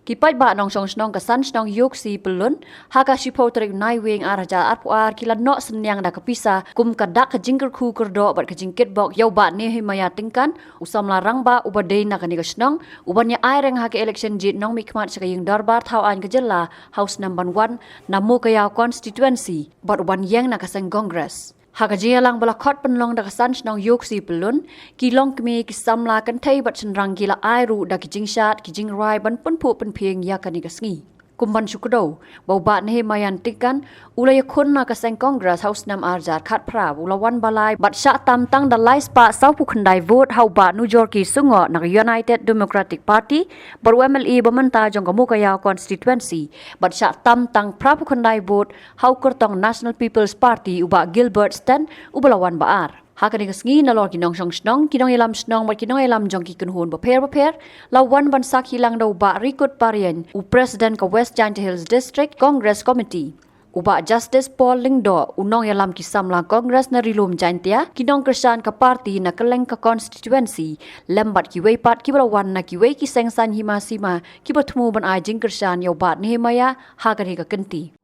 Kipat ba nong song snong kasan snong yok si pelun haka shipo terik nai wing araja arpuar kila no senyang da kepisa kum kadak ke jingker ku kerdo bat ke jingkit bok yau ba ne himaya tingkan usam larang ba ubadei na kani snong ubanya aireng haka election jit nong mikmat sakaying darbar thau an kejela house number 1 namu kaya constituency bat uban yang na kaseng congress haka jialang balakot penlong da kasan snong yok si pelun kilong kemi kisamla kan thai bat senrang gila airu da kijing shat kijing rai ban penpu penpieng ya kani kasngi kumban syukdo bau ba ne mayan tikan ulay khun na kaseng congress house nam arjar khat pra ulawan balai bat sha tam tang da lai spa sau pu khandai vote hau ba New York ki sungo na United Democratic Party bar MLE bamanta jong kamu kaya constituency bat sha tam tang pra pu khandai vote hau kurtong National People's Party uba Gilbert Stan ubalawan baar hakani kasngi na lor kinong song snong kinong elam snong bat kinong elam jong ki kunhun baper lawan ban sak hilang do ba rikut parian u president ka West Giant Hills District Congress Committee uba Justice Paul Lingdo unong elam kisamla Congress na rilum jantia kinong kersan ka party na keleng ka constituency lembat ki weipat ki balawan na ki wei ki sengsan hima sima ki batmu ban ajing kersan yo bat ne maya hakani ka kenti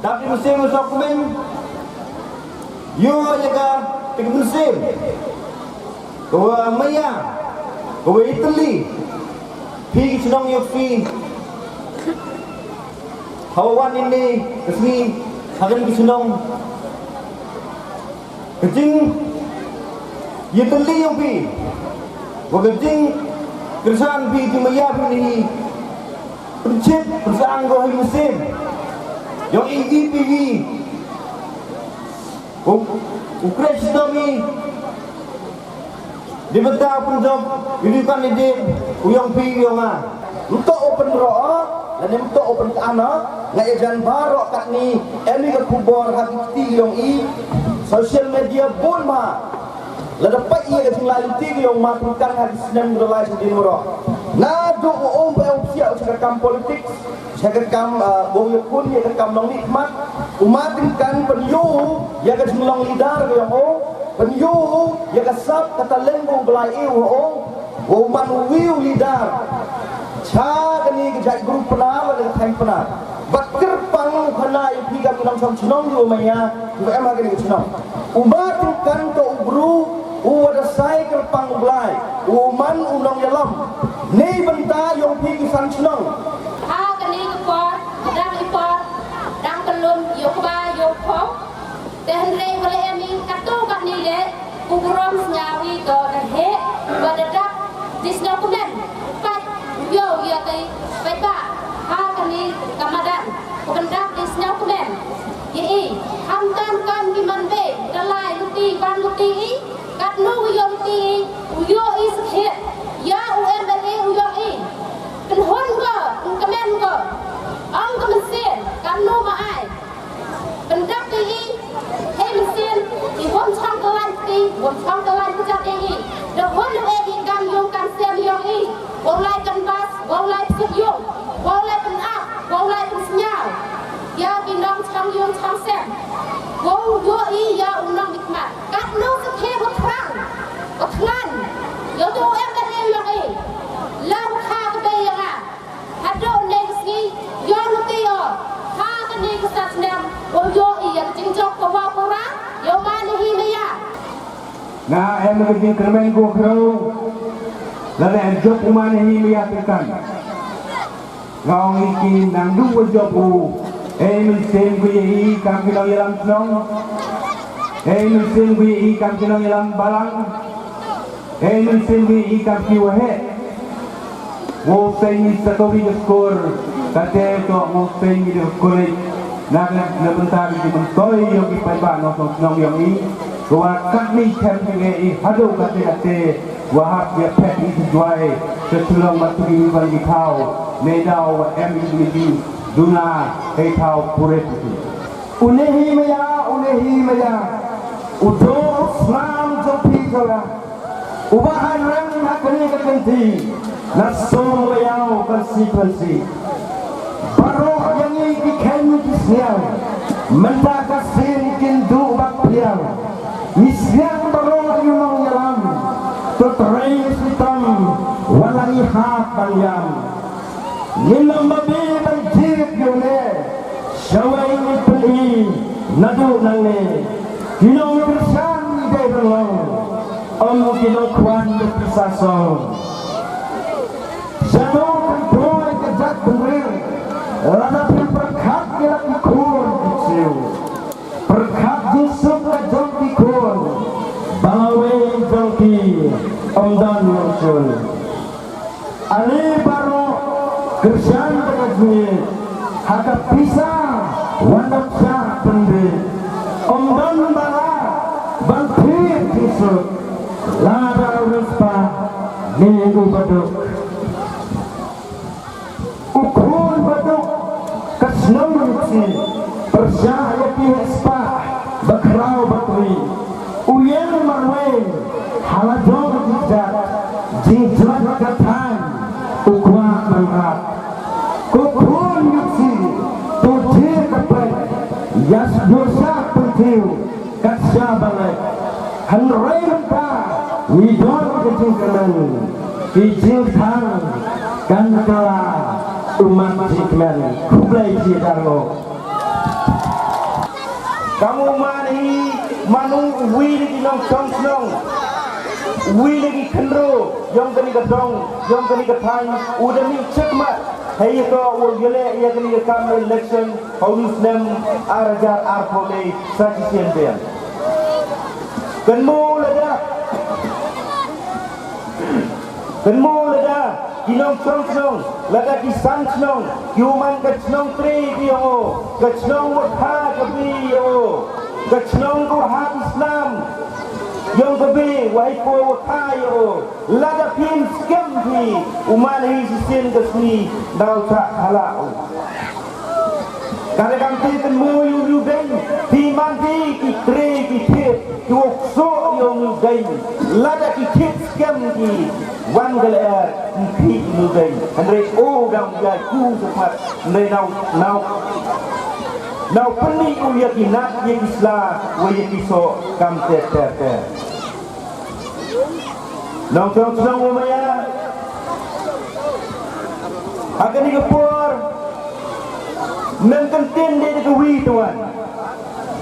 Tapi musim dokumen, yo jaga tiga musim. Kau Maya, kau Italy, pergi senang yo fi. Hawan ini kesini, akan pergi senang. Kecing, Italy yo fi. Kau kecing, kersan fi di Maya fi. Prinsip persaang kau musim. Yang EPV Ukraine kami di benda punjab ini kan ide uyang pi uyang untuk open roa dan untuk open ana ngai jan barok kat ni emi ke kubor hati uyang social media pun ma la dapat ia ke lalu ti uyang ma tukan hari Senin mulai sendiri moro na do pe opsia cakap politik cakap bong pun ia cakap nong nikmat umat kan penyu ia ke semulong lidar yang penyu ia ke sab kata lembu belai umat wiu lidar cha kini kejak grup penar dan kain penar bakir pang panai piga kunang sam cinong di umaya em hagani ke cinong umat kan to ubru uada sai ke pang belai uman unong yalam ni benta yang pergi san cinong kani kepor dang ipor dang kelum yok ba yok pok dan rei wale emi katu kat ni de kuburom senyawi to dan he badadak disno kumen pat yo ya tai pai ba kani kamadan kubendak disno kumen ye hamtan kan di manbe dalai luti ban luti kat nu yo luti yo is hit ya UMLA yo penhon go kemen go ang kemesin kanu maai pendak ti he mesin di won chang kalan ti won chang kalan puja ti de hon le gam yong kan sem yong wong lai kan bas wong lai suk yong wong lai pen ap wong lai pen senyau ya binong chang yong chang sem wong yo ya unong nikmat kat nu ke hot krang hot klan yo tu em kan yong lam kha ke be yang nga em ke jing kermen go kro la em job uman hi mi atikan ngong iki nang du job u em sen ku yi kam kilo yalam snong em sen ku yi kam kilo yalam balang em sen ku yi kam ki wahe wo sen sa ko bi skor kate to wo sen bi skor na bentar di mentoi yo ki pai ba no snong yo i wa kat ni kem nge i hadu kate wahab ya pet i juai ke tulong matu ni bal di kau me dau em di duna e kau puret unehi maya udo slam jo pi jola ubahan rang hakani ka kanti naso yao konsequensi baro yang i ken ki siang menta ka sin kin du bak piang misyang baro yumong yalam to trai sitam walai ha panjang nilam babi ban jip yone shawai ni peli nadu nangne kinong kersan ni dai belong kinong kwan de pisaso jano kan boy ke jat bener lana pin perkhat ke laki kur kecil perkhat jusuk ke jongki kur bawe jongki dan muncul ali baru kerjaan berkasih haka pisah wandak syah pendek dan bala bantir kisut lada ruspa minggu baduk ukun baduk kesnung si persyaya pispa bakrau batui uyen marwain halajong jijat jingjuan katan ukwa manghat kukun yuksi tuji kapai yas dosa pentiu kasya balai hanrei menta widon kejingkanan kijing thang kankala umat jikman kublai jidarlo kamu mani manung wili kinong tong wili ki khenro yong kani ka dong yong kani ka thang udani chekmat hey ko urgele ya kani ka kam election holis nem arajar arpole sajisian ben kenmo lada kinong chong lada ki sang chong human ka chong tri yo ka chong ha ka bi yo ka chong ko ha islam yang kebe wahai ko tayo lada pin skem hi uman hi sin kesni dau tak halau kada kam ti kan mo yu den ti man ti ki tre ki thit ki so yo nu den lada ki thit skem hi wan gal er ki nu den andre o dam ya ku semat nei nau peni u yakinat ye isla wa ye kiso kam te nau tong umaya akan digepur mengkentin de kewi tuan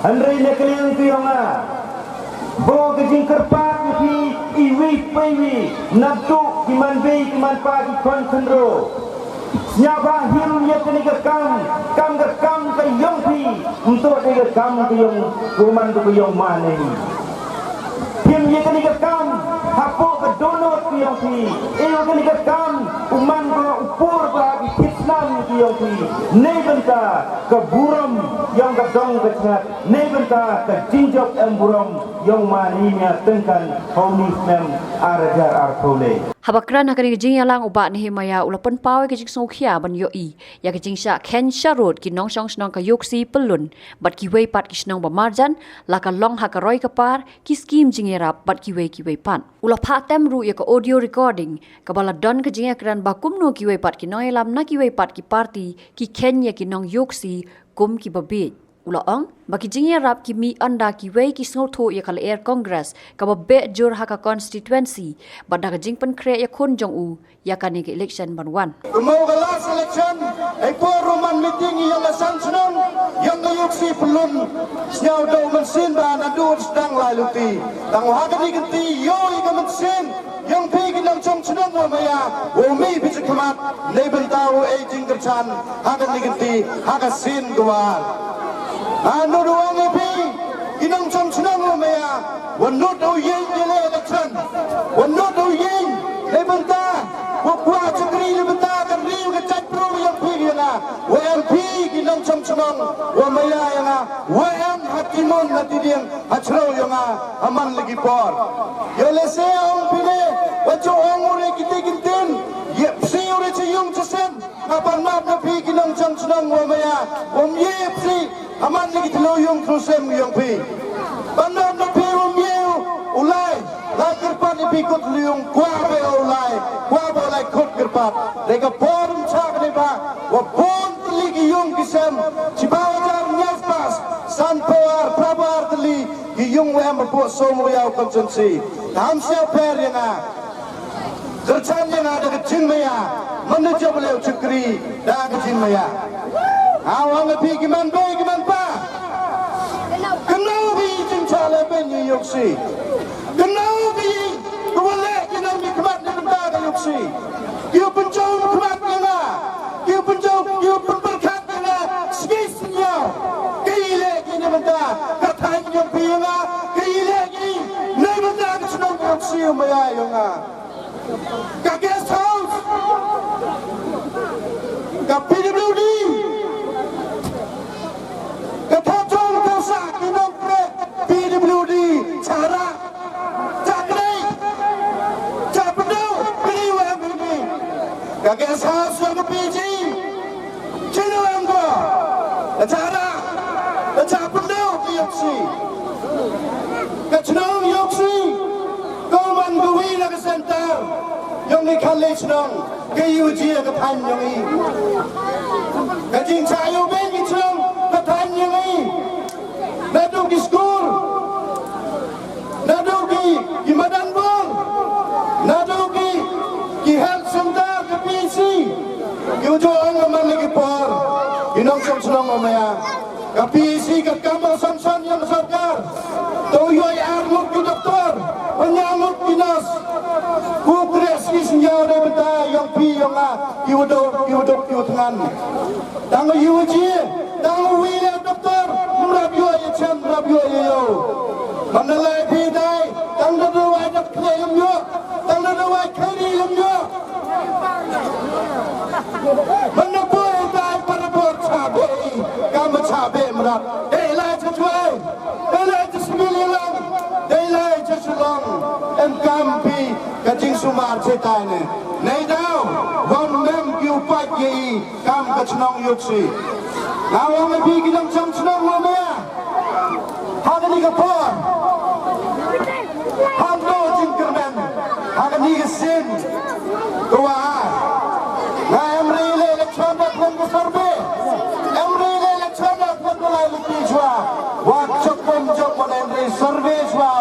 andre ne kalian kuyonga bo kejing kerpat ki iwi pewi nabtu kiman be kiman pa ki kon khendro nyaba him ye kini kam ke yong pi untuk de kam ke yong kuman ke yong mane him ye kini kam hapo ke donot ke yong pi kini kam uman ko upur ba ki Islam ke yong pi nei benta ke buram yang ke dong ke chat nei benta ke jinjok buram yang maninya tengkan holis nem arajar artole habakran hakani jing yalang uba ni himaya ulapan pawe ke jing sokhia ban yo i ya ke jing sha ken sharot ki nong song snong ka yoksi pelun bat ki wei pat ki snong ba marjan la ka long ha ka roi ka par ki scheme jing era bat ki wei pan ula pha tem ru ya ka audio recording ka bala don ka jing akran ba kum no ki wei pat ki noy lam na ki wei pat ki party ki ken ya ki nong yoksi kum ki babe Ulaong, bagi jingnya rap ki mi anda ki wei ki snotho ya kala air Congress ka ba be jur haka constituency bada ka jing pen kre ya kun jong u ya kan ke election banwan. Mau ke last election, foruman meeting yang asan senang, yang yuksi pelun, senyau do mesin dan adu sedang laluti. Tang haka ni ganti yo ika mesin, yang pergi dalam jom senang wamaya, wami bisa kemat, neben tahu aging kercan, haka ni ganti, haka sin guar. Anu doang epi, inang jom senang wamaya, wanut do yeng jele election, wanut do yeng, neben tahu. Buat cekri ni bentar kan riu ke cat pro yang pergi na WMP kinang cem-cemang wamaya yang WM hakimun nanti dia hacro yang aman lagi por ya lese orang pilih wajah orang orang kita kintin ya psi orang ciyung cesen kapan map na pergi kinang cem-cemang wamaya ye psi aman lagi teluyung krusem yang pergi pandang na pergi wamye ulai lakir pan ipikut liung kuabe ulai kuabe ulai kut kerpat rega forum cak leba wa pon ligi yung kisem cibawajar nyaspas sanpoar prabar teli yung wem berbuat somo yau konsensi ham siap per yang kerjaan yang ada kecil maya menuju beliau cekri dah kecil maya awang lepi giman bay giman pa kenal bi cincale benyi yoksi kenal bi boleh kenal bi kemat di benda ke yoksi kiu pencau kemat kena kiu pencau kiu berkat kena skis nyau kile kini benda katain yang pianga kile kini nei benda ke senang yoksi maya yonga ka guest house ka PWD ka thotong kausa kinong pre PWD cara cakrai capedau keliwa ini ka guest house yang PG cino anggo cara capedau yoksi ka chenong yoksi Kauman gui na ke center yang ni college nong ke UG ke pan yang ni ke jing sayu ben ki chong ke pan yang ni na do ki school na do ki madan bol na do ki health center ke PC yu jo ang man lagi por inong som senong maya ke PC ke kamar samsan yang sarkar to yoy armut ki doktor penyamut dinas kukres ki senjau de benda yang pi yang kiwudok tangan tang yuji tang wile doktor mrabyo ye chem mrabyo ye yo manalai pi dai tang do wai dak klem yo tang do wai khari lem yo manapo dai parapor chabe kam chabe mrab ei lai chwe ei lai bismillah ei lai Long em kampi kajing sumar cetai ne nei dau gon mem kiu pat ye kam kachnong yuksi ngawang me bi kidam cham chnong lo me hagani ka por hando jingkermen hagani ka sin tua na emri le election na kon ko sorbe emri le election na kon ko lai lupi chwa wa chokon jokon emri sorbe chwa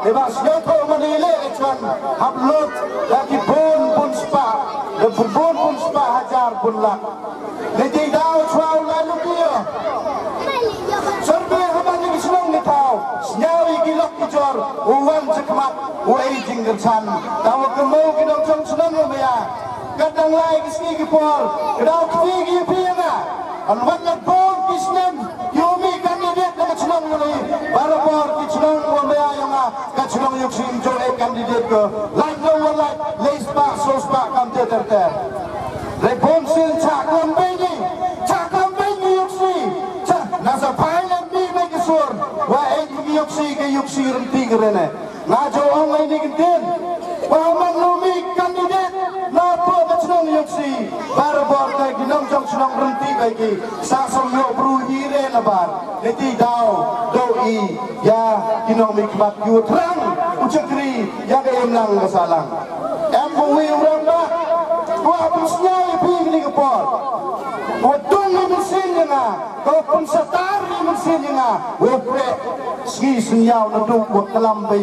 Lepas itu menilai election upload lagi pun spa, pun spa hajar pun lah. Jadi tahu cuau lalu dia. Serba hamam ni senang ni tahu. Senyawi gilok kicor, uwan cekmat, uai jinggersan. Tahu kemau kita jom senang ni ya. Kadang lagi kesini kipol, kadang kiri pianga. Anwat pun kisnem, yomi kandidat nak senang ni. Baru por kisnem wamaya yang kacunang yung sinjo ay kandidat ko. Like no one like, lace back, so back, come ter. Reponsil caklam bengi yung si. Nasa pailan ni may kisur. Wa ay yung si rinti ka rin eh. Ngajo ang ay nigintin. Paman lumig kandidat. Na po kacunang yung si. Para por kay ginong jong sunang rinti kay ki. Sasong yung bruhire na bar. Niti daw doi ya ginong mat yu terang ucakri ya ke emlang masalang em bui orang ba Wah pensnyai pilih ke por. Wadung ni mesin nga, kau pensatar ni mesin nga. Wapre ski senyau naduk buat kelam bayi.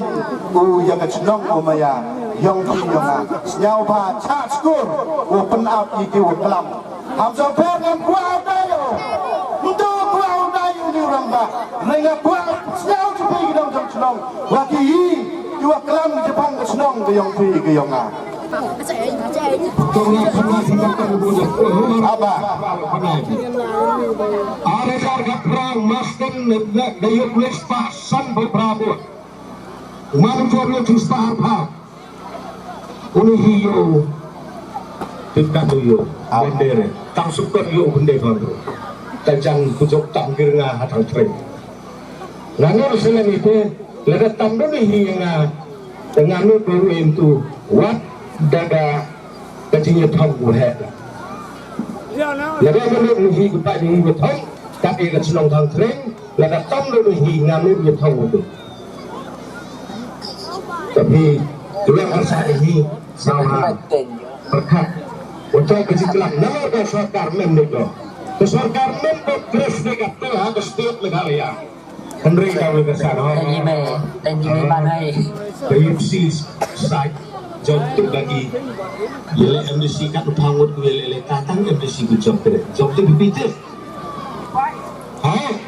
Yang kecenong omaya, yang yang senyau ba chat skur. Open up iki buat kelam. Hamzah dengan kuah dayo. Untuk kuah dayo ni orang ba. Dengan kuah senyau cepi kita macam cenong. Waki dua kelam Jepang kecenong ke yang pi ke yang nga. Apa? Ada harga perang maskan daya kulis pasan berprabut. Umat corno cista apa? Uni hiyo tingkat hiyo bendera. Tang sukar hiyo bendera baru. Tajang pucuk tangkir nga hatang tren. Nangor selain itu lekat tambah hiyo nga dengan lu baru itu wat daga kecilnya tahu buat. Laga menurut nuhi kepada nuhi betul, tapi kat senang tang tren, laga tam nuhi ngamu dia tahu tu. Tapi dua masa ini sama berkat untuk kecicilan nama kesarkar member, kesarkar member terus dekat telah ke setiap negara ya. Henry kau kesana. Thank you banai. KFC site. Jatuh lagi, ialah MDC kat pangut ialah tatang MDC ku job tu begitu.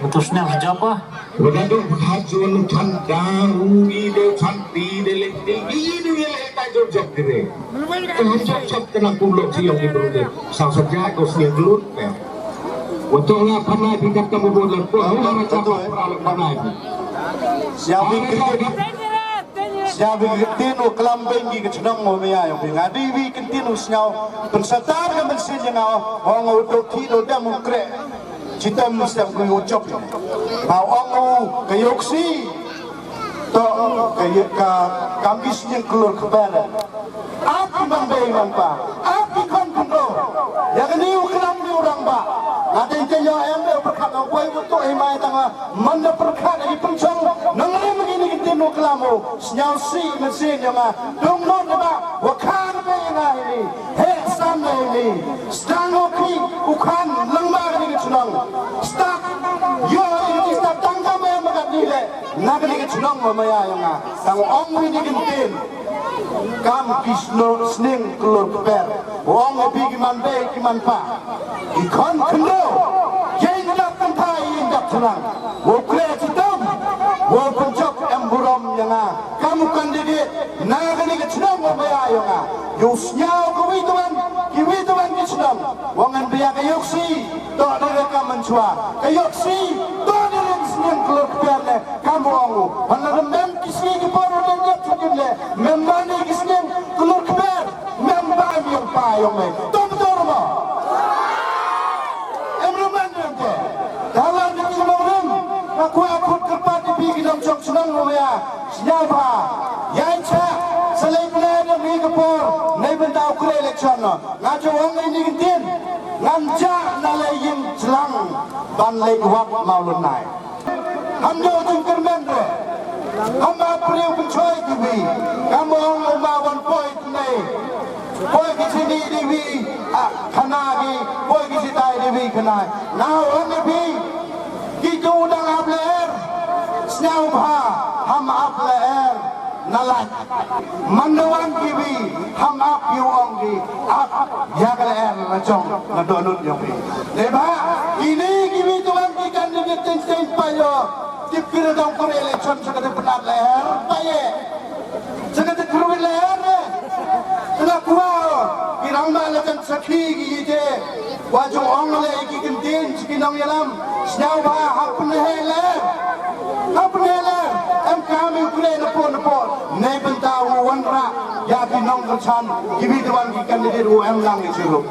Betul nak job ah. Bergadang hajuan tanda, ide cantik, ide ialah tak job ni. Job tenang pulau siang di berunda. Sang saja kau siang dulu. Betul lah pernah tingkat kamu bodoh. Kau orang cakap peralat pernah. Siapa ketinu kelam bengi kecenong ngomaya yang ngadi wi ketinu senyau pensatar yang mesin yang orang untuk tidur dan mengkrek cita mesti aku ucap mau orang kayoksi to kayak kambis yang keluar ke barat api membeli mampa api kontrol yang ini kelam ni orang ba ada yang kaya yang berkat ngoi untuk emai tengah mana berkat dari pencong nangai begini ketinu kelamu senyau si mesin yang dong non ba wakan bena ini hesan ini sedang oki ukan lengmar ini kecenong stak yo ini stak tangga yang magat nilai nak ini kecenong mamaya yang tang ong ini kentin kam kisno sning keluar per ong opi kiman be kiman pa ikon kendo yang datang thai yang datang wo kre citam wo pencok emburom yang kamu kandidat nagani kecenong mamaya yang yusnyau kiwi tuan kecenong wangan biya kayoksi to mereka mencua kayoksi to dalam sning keluar per kamu ongu panarem kisi ki paru dan jatune membani kisne keluar per membani yang payung betul ma emruman nanti dalam di semorong aku kepat di bidang jok senang ya siapa yang cak selain ada di kepor naik bentau kure election ngaco wong ini gentin nganja nalayin selang ban lek wak maulun naik hamdo jengker mendre hamba priu pencoy TV kamu oma 1 point nei boy kisini TV kanagi boy kisitai TV kanai now only be kitu udang abler senyau bha ham abler nalai mandawan TV ham up you ongi up yagal racong nadonut yopi leba ini kimi tuan ikan di ten payo dipilih dalam kore election sekadar benar leher paye sekadar keruin leher tengah kual kirang malakan sakhi gije wajung ongle iki kentin sikinong yalam senyau bah hapun leher em kami kure nepon nei bentau wanra ya binong kercan gibi tuan ikan di em lang di sirup